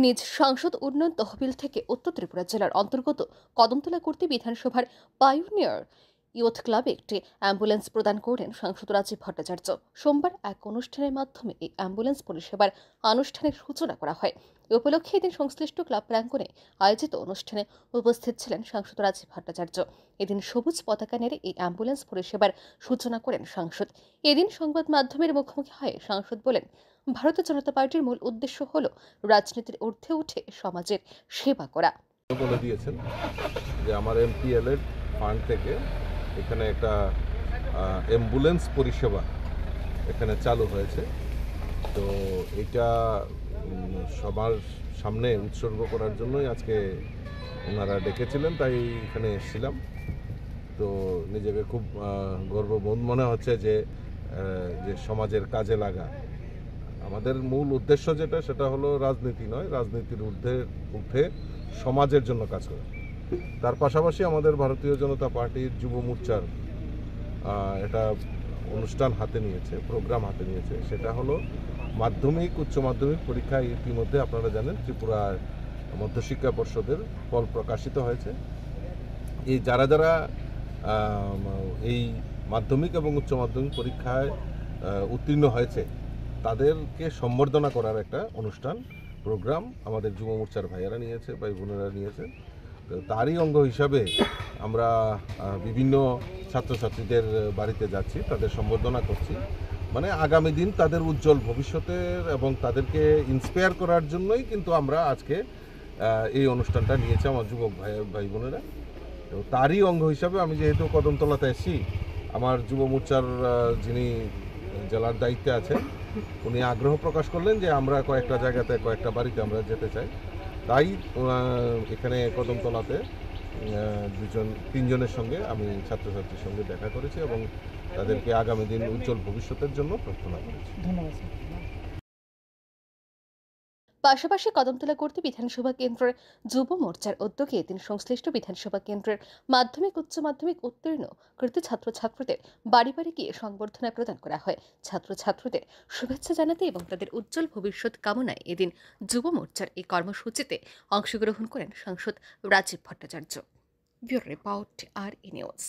নিজ সাংসদ উন্নয়ন তহবিল থেকে উত্তর ত্রিপুরা জেলার অন্তর্গত কদমতলা কর্তৃ বিধানসভার পাইওনিয়ার ইয়ুথ ক্লাবে একটি অ্যাম্বুলেন্স প্রদান করেন সাংসদ রাজীব ভট্টাচার্য। সোমবার এক অনুষ্ঠানের মাধ্যমে এই অ্যাম্বুলেন্স পরিষেবার আনুষ্ঠানিক সূচনা করা হয়। এ উপলক্ষে এদিন সংশ্লিষ্ট ক্লাব প্রাঙ্গণে আয়োজিত অনুষ্ঠানে উপস্থিত ছিলেন সাংসদ রাজীব ভট্টাচার্য। এদিন সবুজ পতাকা নেড়ে এই অ্যাম্বুলেন্স পরিষেবার সূচনা করেন সাংসদ। এদিন সংবাদ মাধ্যমের মুখোমুখি হয়ে সাংসদ বলেন, ভারতীয় জনতা পার্টির মূল উদ্দেশ্য হল রাজনীতির ঊর্ধ্বে উঠে সমাজের সেবা করা। বলে দিয়েছেন যে আমার এমপিএলএ ফান্ড থেকে এখানে একটা অ্যাম্বুলেন্স পরিষেবা এখানে চালু হয়েছে। তো এটা সবার সামনে উৎসর্গ করার জন্যই আজকে ওনারা ডেকেছিলেন, তাই এখানে এসেছিলাম। তো নিজেকে খুব গর্ববোধ মনে হচ্ছে যে সমাজের কাজে লাগা। আমাদের মূল উদ্দেশ্য সেটা হলো রাজনীতি নয়, রাজনীতির ঊর্ধ্বে সমাজের জন্য কাজ করা। তার পাশাপাশি আমাদের ভারতীয় জনতা পার্টির যুব মোর্চার এটা অনুষ্ঠান হাতে নিয়েছে, প্রোগ্রাম হাতে নিয়েছে। সেটা হলো মাধ্যমিক উচ্চ মাধ্যমিক পরীক্ষা। ইতিমধ্যে আপনারা জানেন ত্রিপুরা মধ্যশিক্ষা পর্ষদের ফল প্রকাশিত হয়েছে। এই যারা এই মাধ্যমিক এবং উচ্চ মাধ্যমিক পরীক্ষায় উত্তীর্ণ হয়েছে তাদেরকে সম্বর্ধনা করার একটা অনুষ্ঠান প্রোগ্রাম আমাদের যুব মোর্চার ভাইয়েরা নিয়েছে, ভাই বোনেরা নিয়েছে। তারই অঙ্গ হিসাবে আমরা বিভিন্ন ছাত্রছাত্রীদের বাড়িতে যাচ্ছি, তাদের সম্বর্ধনা করছি। মানে আগামী দিন তাদের উজ্জ্বল ভবিষ্যতের এবং তাদেরকে ইন্সপায়ার করার জন্যই কিন্তু আমরা আজকে এই অনুষ্ঠানটা নিয়েছি আমার যুবক ভাই বোনেরা। তো তারই অঙ্গ হিসাবে আমি যেহেতু কদমতলাতে এসেছি, আমার যুব মোর্চার যিনি জেলার দায়িত্বে আছেন উনি আগ্রহ প্রকাশ করলেন যে আমরা কয়েকটা জায়গাতে কয়েকটা বাড়িতে আমরা যেতে চাই। তাই এখানে কদমতলাতে তিনজনের সঙ্গে আমি ছাত্রছাত্রীর সঙ্গে দেখা করেছি এবং তাদেরকে আগামী দিন উজ্জ্বল ভবিষ্যতের জন্য প্রার্থনা করেছি। ধন্যবাদ। পাশাপাশি কদমতলা কর্তৃ বিধানসভা কেন্দ্রের যুব মোর্চার উদ্যোগে এদিন সংশ্লিষ্ট বিধানসভা কেন্দ্রের মাধ্যমিক উচ্চ মাধ্যমিক উত্তীর্ণ কৃত ছাত্রছাত্রীদের বাড়ি বাড়ি গিয়ে সংবর্ধনা প্রদান করা হয়। ছাত্রছাত্রীদের শুভেচ্ছা জানাতে এবং তাদের উজ্জ্বল ভবিষ্যৎ কামনায় এদিন যুব মোর্চার এই কর্মসূচিতে অংশগ্রহণ করেন সাংসদ রাজীব ভট্টাচার্য। ব্যুরো রিপোর্ট, আর নিউজ।